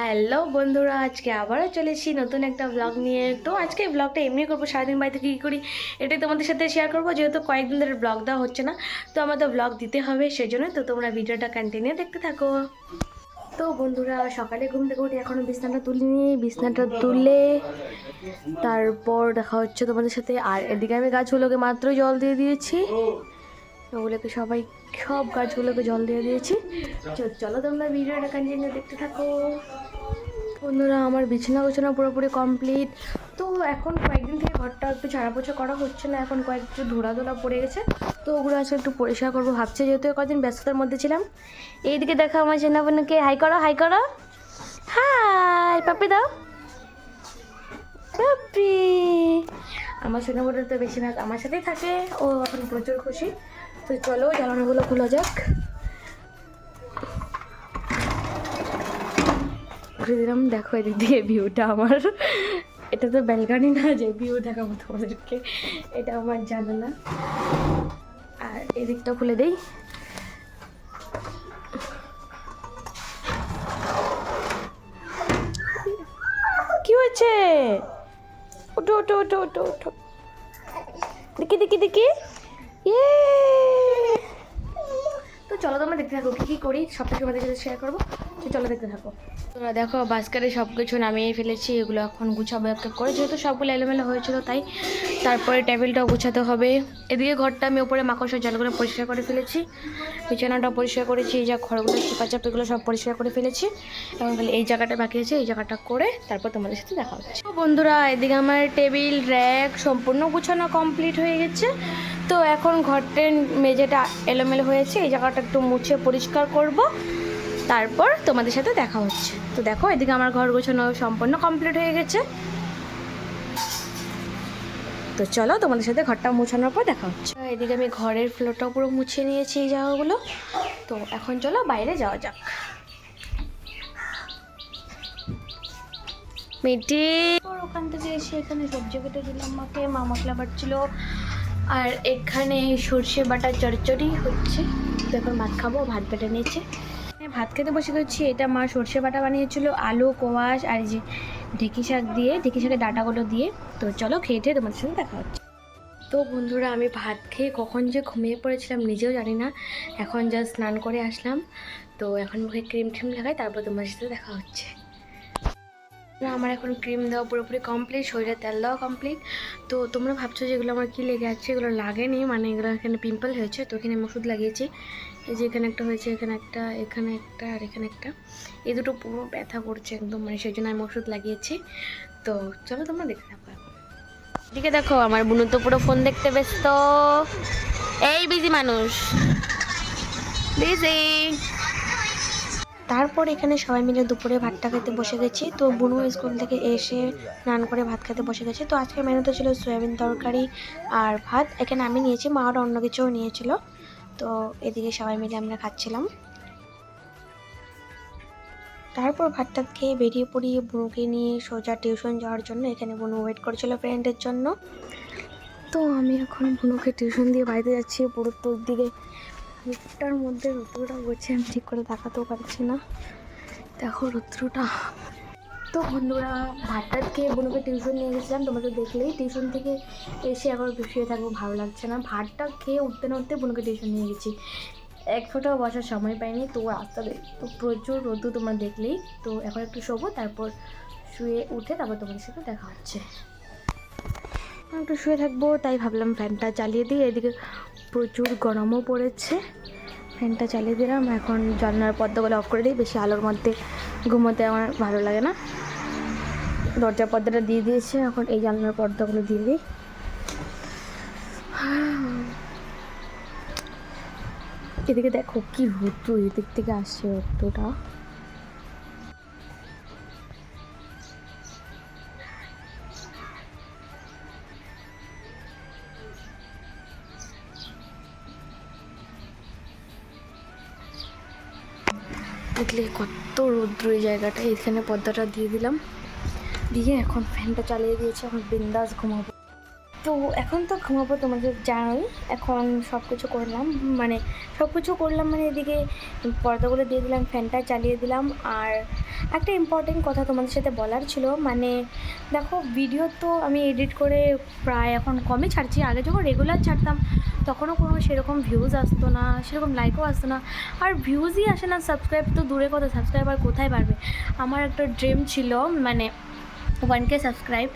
Hello বন্ধুরা, আজকে আবারও চলেছি নতুন একটা ব্লগ নিয়ে। তো আজকে ব্লগটা এমনি করবো, সারাদিন বাড়িতে কী করি এটাই তোমাদের সাথে শেয়ার করবো। যেহেতু কয়েকদিন ধরে ব্লগ দেওয়া হচ্ছে না, তো আমাদের ব্লগ দিতে হবে, সেই জন্য তো তোমরা ভিডিওটা কন্টিনিউ দেখতে থাকো। তো বন্ধুরা, সকালে ঘুম থেকে উঠে এখনও বিছনাটা তুলিনি, বিছনাটা তুলে তারপর দেখা হচ্ছে তোমাদের সাথে। আর এদিকে আমি গাছগুলোকে মাত্রই জল দিয়ে দিয়েছি, ওগুলোকে সব গাছগুলোকে জল দিয়ে দিয়েছি। চলো তোমরা ভিডিওটা কন্টিনিউ দেখতে থাকো। বন্ধুরা, আমার বিছানা গোছানো পুরোপুরি কমপ্লিট। তো এখন কয়েকদিন থেকে ঘরটা একটু ঝাড়া পোছা করা হচ্ছে না, এখন কয়েকটু ধোলা পড়ে গেছে, তো ওগুলো আজকে একটু পরিষ্কার করবো ভাবছি, যেহেতু কদিন ব্যস্ততার মধ্যে ছিলাম। এইদিকে দেখো আমার চেনা বোনকে হাই করো, হাই করো, হাই পাপি দাও, পাপি। আমার চেনা বোনের তো বেশি না আমার সাথেই থাকে, ও এখন প্রচুর খুশি। তো চলো জ্বালানোগুলো খোলা যাক। ঘুরে দিলাম, দেখো এদিক দিয়ে ভিউটা আমার। এটা তো ব্যালকনি না যে ভিউ দেখাবো তোমাদেরকে, এটা আমার জানালা। আর এদিকটা খুলে দেই। কি হয়েছে? ওঠো ওঠো ওঠো ওঠো ওঠো, দেখি দেখি দেখি। ইয়ে, তো চলো তোমরা দেখতে থাকো কী কী করি, সবটা তোমাদের সাথে শেয়ার করবো। তো চলো দেখতে থাকো। তোমরা দেখো বাস্কেটে সব কিছু নামিয়ে ফেলেছি, এগুলো এখন গুছাবো একটা করে, যেহেতু সবগুলো এলোমেলো হয়েছিল তাই। তারপরে টেবিলটাও গুছাতে হবে। এদিকে ঘরটা আমি উপরে মাকড়সার জালগুলো পরিষ্কার করে ফেলেছি, বিছানাটা পরিষ্কার করেছি, এই যা ঘরগুলো চিপাচাপিগুলো সব পরিষ্কার করে ফেলেছি। এবং খালি এই জায়গাটা বাকি আছে, এই জায়গাটা করে তারপর তোমাদের সাথে দেখা হচ্ছে। তো বন্ধুরা, এদিকে আমার টেবিল র্যাক সম্পূর্ণ গুছানো কমপ্লিট হয়ে গেছে। তো এখন ঘরটার মেঝেটা এলোমেলো হয়েছে, এই জায়গাটা একটু মুছে পরিষ্কার করব, তারপর তোমাদের সাথে দেখা হচ্ছে। তো দেখো এদিকে আমার ঘর গোছানো সম্পূর্ণ কমপ্লিট হয়ে গেছে। তো চলো তোমাদের সাথে ঘরটা মুছানোর পর দেখা হচ্ছে। এদিকে আমি ঘরের ফ্লোরটাও পুরো মুছে নিয়েছি এই জায়গাগুলো। তো এখন চলো বাইরে যাওয়া যাক। মিটি ওখান থেকে এসে এখানে সবজি কেটে দিলাম মাকে, মা মশলা বাটছিল। আর এখানে সর্ষে বাটা চচ্চড়ি হচ্ছে। তো এখন ভাত খাবো, ভাত বেটে নিয়েছে, ভাত খেতে বসে গেছি। এটা মা সর্ষে বাটা বানিয়েছিল, আলু কোয়াশ আর যে ঢেঁকি শাক দিয়ে, ঢেঁকি শাকের ডাঁটাগুলো দিয়ে। তো চলো খেয়ে টেয়ে তোমাদের সাথে দেখা হচ্ছে। তো বন্ধুরা, আমি ভাত খেয়ে কখন যে ঘুমিয়ে পড়েছিলাম নিজেও জানি না। এখন জাস্ট স্নান করে আসলাম, তো এখন মুখে ক্রিম ট্রিম লাগাই, তারপর তোমাদের সাথে দেখা হচ্ছে। আমার এখন ক্রিম দেওয়া পুরোপুরি কমপ্লিট, শরীরে তেল দেওয়া কমপ্লিট। তো তোমরা ভাবছো যে এগুলো আমার কী লেগে আছে, এগুলো লাগেনি, মানে এগুলো এখানে পিম্পল হয়েছে, তো এখানে আমি ওষুধ লাগিয়েছি। এই যে এখানে একটা হয়েছে, এখানে একটা, এখানে একটা, আর এখানে একটা, এই দুটো পুরো ব্যথা করছে একদম, মানে সেই জন্য আমি ওষুধ লাগিয়েছি। তো চলো তোমরা দেখতে থাকো। এদিকে দেখো আমার বুনু তো পুরো ফোন দেখতে ব্যস্ত, এই বিজি মানুষ, বিজি। তারপর এখানে সবাই মিলে দুপুরে ভাতটা খেতে বসে গেছি। তো বুনু স্কুল থেকে এসে স্নান করে ভাত খেতে বসে গেছে। তো আজকে মেনুতে ছিল সয়াবিন তরকারি আর ভাত। এখানে আমি নিয়েছি, মা আরও অন্য কিছুও নিয়েছিল। তো এদিকে সবাই মিলে আমরা খাচ্ছিলাম। তারপর ভাতটা খেয়ে বেরিয়ে পড়ি বুনুকে নিয়ে সোজা টিউশন যাওয়ার জন্য। এখানে বুনু ওয়েট করছিল ফ্রেন্ডের জন্য। তো আমি এখন বুনুকে টিউশন দিয়ে বাড়িতে যাচ্ছি। পুরো তোর দিকে রোদটার মধ্যে, রৌদ্রটা বলছে আমি ঠিক করে তাকাতেও পারছি না, দেখো রৌদ্রটা। তো বন্ধুরা, ভাতটা খেয়ে বুনুকে টিউশন নিয়ে গেছিলাম, তোমরা তো দেখলেই। টিউশন থেকে এসে আবার শুয়ে থাকবো, ভালো লাগছে না। ভাতটা খেয়ে উঠতে না উঠতে বুনুকে টিউশন নিয়ে গেছি, এক ফোঁটাও বসার সময় পাইনি। তো রাস্তা তো প্রচুর রোদ, তোমরা দেখলেই। তো এখন একটু শোবো, তারপর শুয়ে উঠে তারপর তোমাদের সাথে দেখা হচ্ছে। একটু শুয়ে থাকবো, তাই ভাবলাম ফ্যানটা চালিয়ে দিই। এদিকে প্রচুর গরমও পড়েছে, ফ্যানটা চালিয়ে দিলাম। এখন জানলার পর্দাগুলো অফ করে দিই, বেশি আলোর মধ্যে ঘুমোতে আমার ভালো লাগে না। দরজার পর্দাটা দিয়ে দিয়েছে, এখন এই জানলার পর্দাগুলো দিয়ে দিই। এদিকে দেখো কি রৌদ্র, এদিক থেকে আসছে রৌদ্রটা। দেখলে কত রৌদ্র এই জায়গাটা। এখানে পর্দাটা দিয়ে দিলাম, দিয়ে এখন ফ্যানটা চালিয়ে দিয়েছে, এখন বিন্দাস ঘুমাবো। তো এখন তো ঘুমাবো, তোমাদের জানোই। এখন সব কিছু করলাম, মানে এদিকে পর্দাগুলো দিয়ে দিলাম, ফ্যানটা চালিয়ে দিলাম। আর একটা ইম্পর্টেন্ট কথা তোমাদের সাথে বলার ছিল, মানে দেখো ভিডিও তো আমি এডিট করে প্রায় এখন কমই ছাড়ছি। আগে যখন রেগুলার ছাড়তাম তখনও কোনো সেরকম ভিউজ আসতো না, সেরকম লাইকও আসতো না, আর ভিউজই আসে না, সাবস্ক্রাইব তো দূরে কথা, সাবস্ক্রাইবার কোথায় পারবে। আমার একটা ড্রিম ছিল মানে 1K সাবস্ক্রাইব।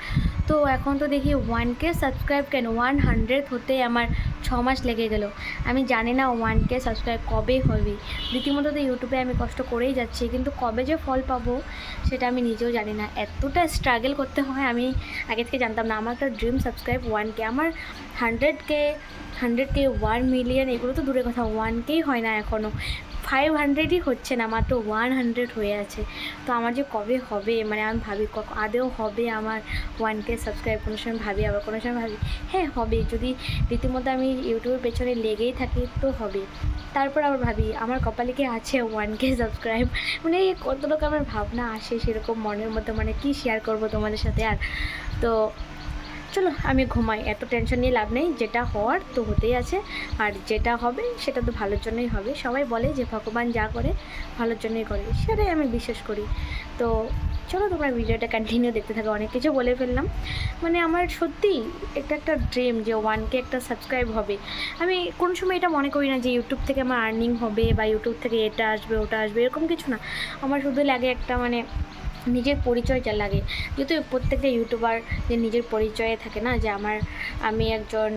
তো এখন তো দেখি 1K সাবস্ক্রাইব কেন, 100 হতে আমার 6 মাস লেগে গেল। আমি জানি না 1K সাবস্ক্রাইব কবে হবে। রীতিমতো তো ইউটিউবে আমি কষ্ট করেই যাচ্ছি, কিন্তু কবে যে ফল পাবো সেটা আমি নিজেও জানি না। এতটা স্ট্রাগল করতে হয় আমি আগে থেকে জানতাম না। আমার একটা ড্রিম সাবস্ক্রাইব 1K, আমার 100K 1 মিলিয়ন এগুলো তো দূরের কথা, 1Kই হয় না এখনও, 500ই হচ্ছে না, মাত্র 100 হয়ে আছে। তো আমার যে কবে হবে, মানে আমি ভাবি আদেও হবে আমার 1K সাবস্ক্রাইব। কোনো সময় ভাবি, আবার কোনো সময় ভাবি হ্যাঁ হবে, যদি রীতিমতো আমি ইউটিউবের পেছনে লেগেই থাকি তো হবে। তারপর আবার ভাবি আমার কপালে কি আছে 1K সাবস্ক্রাইব, মানে কতটুকু আমার ভাবনা আসে সেরকম মনের মধ্যে, মানে কি শেয়ার করব তোমাদের সাথে আর। তো চলো আমি ঘুমাই, এত টেনশন নিয়ে লাভ নেই, যেটা হওয়ার তো হতেই আছে, আর যেটা হবে সেটা তো ভালোর জন্যই হবে। সবাই বলে যে ভগবান যা করে ভালোর জন্যই করে, সেটাই আমি বিশ্বাস করি। তো চলো তোমরা ভিডিওটা কন্টিনিউ দেখতে থাকো। অনেক কিছু বলে ফেললাম, মানে আমার সত্যি এটা একটা ড্রিম যে 1K একটা সাবস্ক্রাইব হবে। আমি কোনো সময় এটা মনে করি না যে ইউটিউব থেকে আমার আর্নিং হবে বা ইউটিউব থেকে এটা আসবে ওটা আসবে, এরকম কিছু না। আমার শুধু লাগে একটা মানে নিজের পরিচয়টা লাগে। যেহেতু প্রত্যেকটা ইউটিউবার যে নিজের পরিচয়ে থাকে না, যে আমি একজন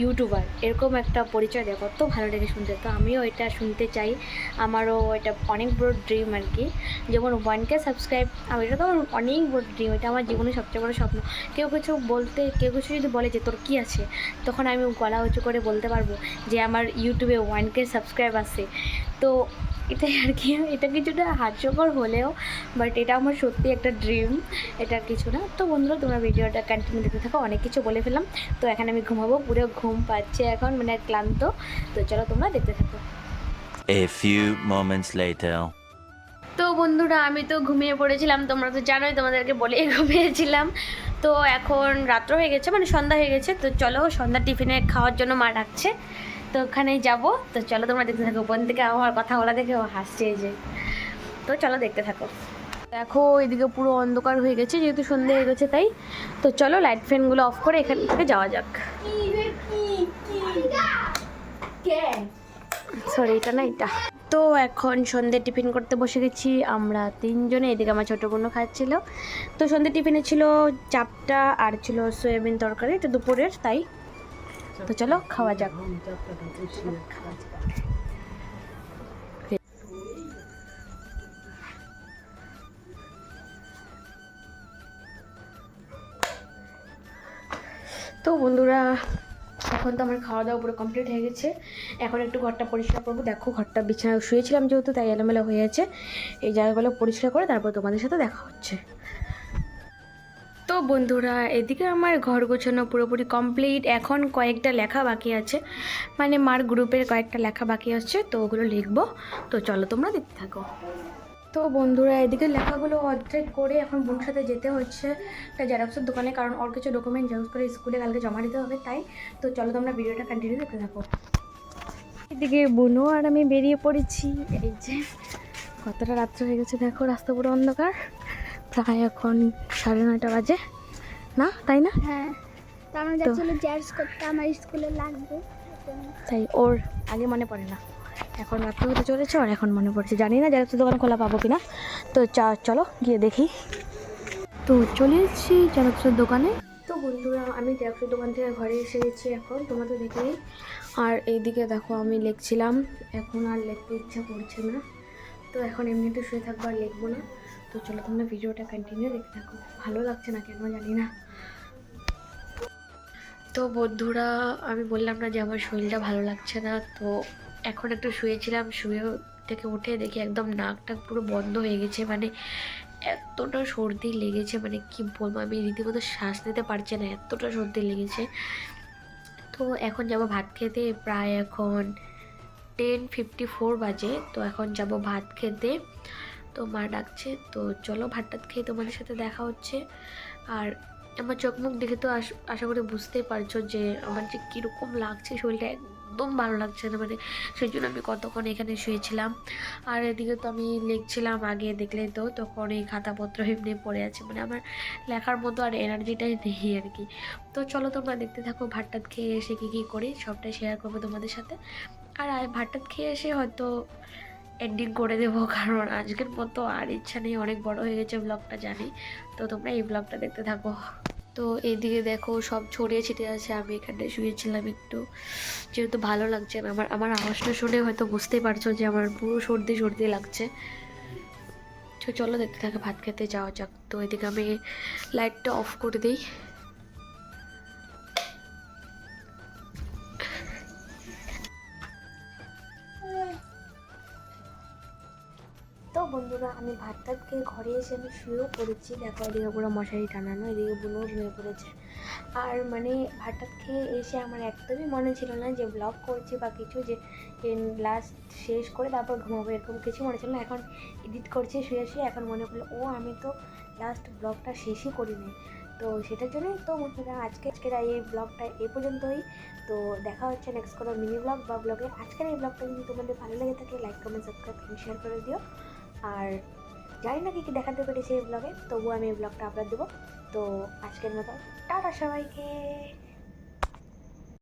ইউটিউবার, এরকম একটা পরিচয় দেয়, কত ভালো লাগে শুনতে। তো আমিও এটা শুনতে চাই, আমারও এটা অনেক বড় ড্রিম আর কি। যেমন 1K সাবস্ক্রাইব, এটা তো আমার অনেক বড় ড্রিম, এটা আমার জীবনের সবচেয়ে বড় স্বপ্ন। কেউ কিছু যদি বলে যে তোর কী আছে, তখন আমি গলা উঁচু করে বলতে পারবো যে আমার ইউটিউবে 1K সাবস্ক্রাইব আছে। তো এটাই আর কি, এটা কিছুটা হাস্যকর হলেও বাট এটা আমার সত্যি একটা ড্রিম, এটা কিছু না। তো বন্ধুরা তোমরা ভিডিওটা কন্টিনিউ দেখতে থাকো, অনেক কিছু বলে ফেললাম। তো এখানে আমি ঘুমাবো, পুরো ঘুম পাচ্ছে এখন, মানে ক্লান্ত। তো চলো তোমরা দেখতে থাকো। A few moments later. তো বন্ধুরা আমি তো ঘুমিয়ে পড়েছিলাম, তোমরা তো জানোই, তোমাদেরকে বলেই ঘুমিয়েছিলাম। তো এখন রাত্র হয়ে গেছে, মানে সন্ধ্যা হয়ে গেছে। তো চলো সন্ধ্যা টিফিনে খাওয়ার জন্য মা ডাকছে, তো ওখানে যাব। তো চলো তোমরা দেখতে থাকো। বোন থেকে আমার কথা বলা দেখে ও হাসছে এই যে। তো চলো দেখতে থাকো। দেখো এদিকে পুরো অন্ধকার হয়ে গেছে, যেহেতু সন্ধ্যে হয়ে গেছে তাই। তো চলো লাইট ফ্যানগুলো অফ করে এখান থেকে যাওয়া যাক। সরি এটা না, এটা। তো এখন সন্ধ্যে টিফিন করতে বসে গেছি আমরা তিনজনে। এদিকে আমার ছোটো বোনও খাচ্ছিল। তো সন্ধ্যে টিফিনে ছিল চাপটা আর ছিল সয়াবিন তরকারি, এটা দুপুরের তাই। তো চলো খাওয়া যাক। তো বন্ধুরা এখন তো আমার খাওয়া দাওয়া পুরো কমপ্লিট হয়ে গেছে। এখন একটু ঘরটা পরিষ্কার করবো। দেখো ঘরটা বিছানায় শুয়েছিলাম যেহেতু, তাই এলোমেলো হয়ে আছে। এই জায়গাগুলো পরিষ্কার করে তারপর তোমাদের সাথে দেখা হচ্ছে। তো বন্ধুরা এদিকে আমার ঘর গোছানো পুরোপুরি কমপ্লিট। এখন কয়েকটা লেখা বাকি আছে, মানে মার গ্রুপের কয়েকটা লেখা বাকি আছে, তো ওগুলো লিখবো। তো চলো তোমরা দেখতে থাকো। তো বন্ধুরা এদিকে লেখাগুলো অর্ধেক করে এখন বোন সাথে যেতে হচ্ছে একটা জেরক্সের দোকানে, কারণ ওর কিছু ডকুমেন্ট জেরক্স করে স্কুলে কালকে জমা দিতে হবে তাই। তো চলো তোমরা ভিডিওটা কন্টিনিউ দেখতে থাকো। এদিকে বোনও আর আমি বেরিয়ে পড়েছি। এই যে কতটা রাত্র হয়ে গেছে দেখো, রাস্তা পুরো অন্ধকার। প্রায় এখন 9:30 বাজে না, তাই না? হ্যাঁ, তো আমরা যাচ্ছিল জেরক্স করতে, আমার স্কুলে লাগবে তাই। ওর আগে মনে পড়ে না, এখন রাত্রে হতে চলেছে আর এখন মনে পড়ছে। জানি না জেরক্সের দোকান খোলা পাবো কিনা। তো চলো গিয়ে দেখি। তো চলে এসেছি জেরক্সের দোকানে। তো বন্ধুরা আমি জেরক্সের দোকান থেকে ঘরে এসে গেছি এখন, তোমরা তো দেখেই। আর এইদিকে দেখো আমি লিখছিলাম, এখন আর লিখতে ইচ্ছা করছে না। তো এখন এমনিতে শুয়ে থাকবো, আর লিখবো না। তো চলো তোমরা ভিডিওটা কন্টিনিউ দেখতে থাকো। ভালো লাগছে না কেন জানি না। তো বন্ধুরা আমি বললাম না যে আমার শরীরটা ভালো লাগছে না। তো এখন একটু শুয়েছিলাম, শুয়ে থেকে উঠে দেখি একদম নাকটা পুরো বন্ধ হয়ে গেছে, মানে এতটা সর্দি লেগেছে, মানে কি বলবো, আমি রীতিমতো শ্বাস নিতে পারছি না, এতটা সর্দি লেগেছে। তো এখন যাব ভাত খেতে, প্রায় এখন 10:54 বাজে। তো এখন যাব ভাত খেতে, তো মা ডাকছে। তো চলো ভাতটা খেয়ে তোমাদের সাথে দেখা হচ্ছে। আর আমার চোখ মুখ দেখে তো আশা করি বুঝতেই পারছো যে আমার যে কীরকম লাগছে, শরীরটা একদম ভালো লাগছে না, মানে সেই জন্য আমি কতক্ষণ এখানে শুয়েছিলাম। আর এদিকে তো আমি লিখছিলাম আগে, দেখলে তো তখন এই খাতাপত্র এমনি পড়ে আছে, মানে আমার লেখার মতো আর এনার্জিটাই নেই আর কি। তো চলো তোমরা দেখতে থাকো, ভাত টাত খেয়ে এসে কী করি সবটাই শেয়ার করবো তোমাদের সাথে। আর ভাত টাত খেয়ে এসে হয়তো এন্ডিং করে দেবো, কারণ আজকের মতো আর ইচ্ছা নেই, অনেক বড় হয়ে গেছে ব্লগটা জানি। তো তোমরা এই ব্লগটা দেখতে থাকো। তো এইদিকে দেখো সব ছড়িয়ে ছিটিয়ে আছে, আমি এখানে শুয়েছিলাম একটু, যেহেতু ভালো লাগছে না। আমার আওয়াজটা শুনে হয়তো বুঝতেই পারছো যে আমার পুরো সর্দি সর্দি লাগছে। তো চলো দেখতে থাকে, ভাত খেতে যাওয়া যাক। তো এদিকে আমি লাইটটা অফ করে দিই। তো বন্ধুরা, আমি ভাত টাত খেয়ে ঘরে এসে আমি শুয়েও পড়েছি। দেখো এদিকে পুরো মশারি টানানো, এদিকে বুনো ঘুমিয়ে পড়েছে। আর মানে ভাত টাত খেয়ে এসে আমার একদমই মনে ছিল না যে ব্লগ করছি বা কিছু, যে লাস্ট শেষ করে তারপর ঘুমাবো, এরকম কিছু মনে ছিল না। এখন এডিট করছি শুয়ে শুয়ে, এখন মনে পড়লো আমি তো লাস্ট ব্লগটা শেষই করিনি। তো সেটার জন্যই তো বন্ধুরা আজকের এই ব্লগটা এই পর্যন্তই। তো দেখা হচ্ছে নেক্সট কোনো মিনি ব্লগ বা ব্লগে। আজকের এই ব্লগটা যদি তোমাদের ভালো লেগে থাকে, লাইক কমেন্ট সাবস্ক্রাইব শেয়ার করে দিও। আর জানি না কি দেখাতে পেরেছি এই ব্লগে, তবুও আমি এই ব্লগটা আপলোড দেবো। তো আজকের মতো টাটা সবাইকে।